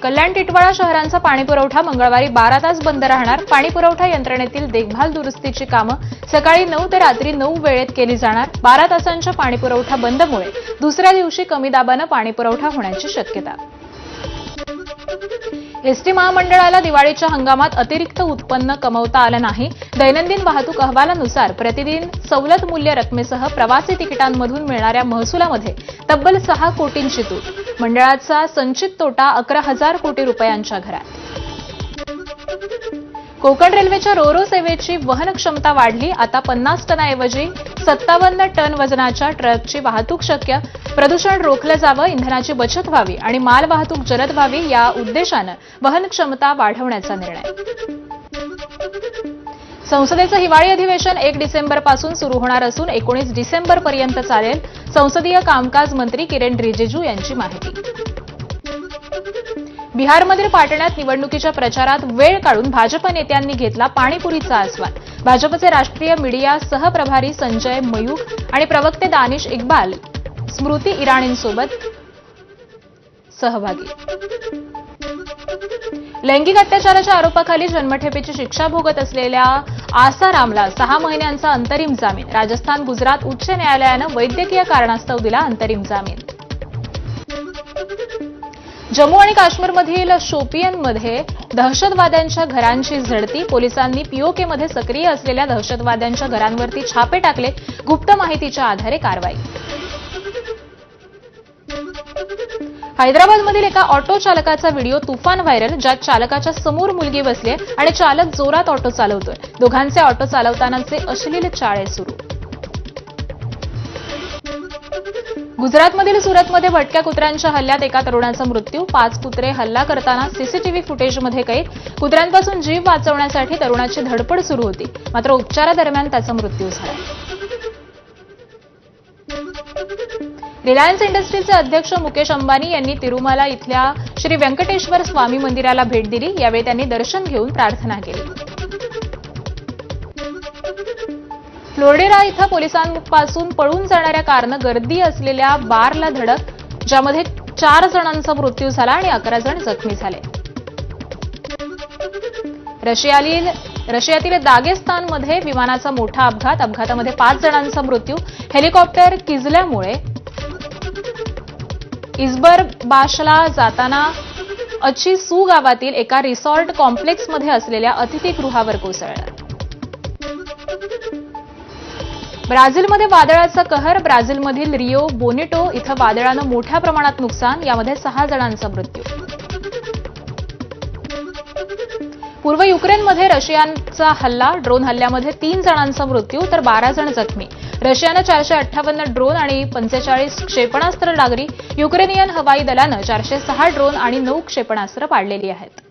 कल्याण टिटवाळा शहरांचा पाणीपुरवठा मंगळवारी 12 तास बंद राहणार। पाणीपुरवठा यंत्रणेतील देखभाल दुरुस्तीची कामं सकाळी 9 ते रात्री 9 वेळेत केली जाणार। 12 तासांच्या पाणीपुरवठा बंदमुळे दुसऱ्या दिवशी कमी दाबाने पाणीपुरवठा होण्याची शक्यता। एसटी महामंडळाला दिवाळीच्या हंगामात अतिरिक्त उत्पन्न कमवता आलं नाही। दैनंदिन वाहतूक अहवालानुसार प्रतिदिन सवलत मूल्य रकमेसह प्रवासी तिकिटांमधून मिळणाऱ्या महसुलामध्ये तब्बल 6 कोटींची तूट। मंडळाचा संचित तोटा 11,000 कोटी रुपयांच्या घरात। कोकण रेल्वेच्या रोरो सेवेची वहन क्षमता वाढली। आता 50 टनाऐवजी 57 टन वजनाच्या ट्रकची वाहतूक शक्य। प्रदूषण रोखलं जावं, इंधनाची बचत व्हावी आणि माल वाहतूक जलद व्हावी या उद्देशानं वहन क्षमता वाढवण्याचा निर्णय। संसदेचं हिवाळी अधिवेशन 1 डिसेंबरपासून सुरू होणार असून 19 डिसेंबरपर्यंत चालेल। संसदीय कामकाज मंत्री किरेन रिजिजू यांची माहिती। बिहारमधील पाटण्यात निवडणुकीच्या प्रचारात वेळ काढून भाजप नेत्यांनी घेतला पाणीपुरीचा आस्वाद। भाजपचे राष्ट्रीय मीडिया सहप्रभारी संजय मयूख आणि प्रवक्ते दानिश इक्बाल स्मृती इराणींसोबत सहभागी। लैंगिक अत्याचाराच्या आरोपाखाली जन्मठेपेची शिक्षा भोगत असलेल्या आसारामला 6 महिन्यांचा अंतरिम जामीन। राजस्थान गुजरात उच्च न्यायालयानं वैद्यकीय कारणास्तव दिला अंतरिम जामीन। जम्मू आणि काश्मीरमधील शोपियनमध्ये दहशतवाद्यांच्या घरांची झडती। पोलिसांनी पीओकेमध्ये सक्रिय असलेल्या दहशतवाद्यांच्या घरांवरती छापे टाकले। गुप्त माहितीच्या आधारे कारवाई। हैदराबादमधील एका ऑटो चालकाचा व्हिडिओ तुफान व्हायरल, ज्यात चालकाच्या समोर मुलगी बसली आणि चालक जोरात ऑटो चालवतोय। दोघांचे ऑटो चालवतानाचे अश्लील चाळे सुरू। गुजरातमधील सुरतमध्ये भटक्या कुत्र्यांच्या हल्ल्यात एका तरुणाचा मृत्यू। 5 कुत्रे हल्ला करताना सीसीटीव्ही फुटेजमध्ये कैद। कुत्र्यांपासून जीव वाचवण्यासाठी तरुणाची धडपड सुरू होती, मात्र उपचारादरम्यान त्याचा मृत्यू झाला। रिलायन्स इंडस्ट्रीजचे अध्यक्ष मुकेश अंबानी यांनी तिरुमला इथल्या श्री व्यंकटेश्वर स्वामी मंदिराला भेट दिली। यावेळी त्यांनी दर्शन घेऊन प्रार्थना केली। फ्लोरिडा इथं पोलिसांपासून पळून जाणाऱ्या कारनं गर्दी असलेल्या बारला धडक, ज्यामध्ये 4 जणांचा मृत्यू झाला आणि 11 जण जखमी झाले। रशियातील दागेस्तानमध्ये विमानाचा मोठा अपघात। अपघातामध्ये 5 जणांचा मृत्यू। हेलिकॉप्टर किजल्यामुळे इझबरबाशला जाताना अचिसू गावातील एका रिसॉर्ट कॉम्प्लेक्समध्ये असलेल्या अतिथीगृहावर कोसळलं। ब्राझीलमध्ये वादळाचा कहर। ब्राझीलमधील रिओ बोनिटो इथं वादळानं मोठ्या प्रमाणात नुकसान, यामध्ये 6 जणांचा मृत्यू। पूर्व युक्रेनमध्ये रशियाचा हल्ला। ड्रोन हल्ल्यामध्ये 3 जणांचा मृत्यू तर 12 जण जखमी। रशियानं 458 ड्रोन आणि 45 क्षेपणास्त्र डागली। युक्रेनियन हवाई दलानं 406 ड्रोन आणि 9 क्षेपणास्त्र पाडलेली आहेत।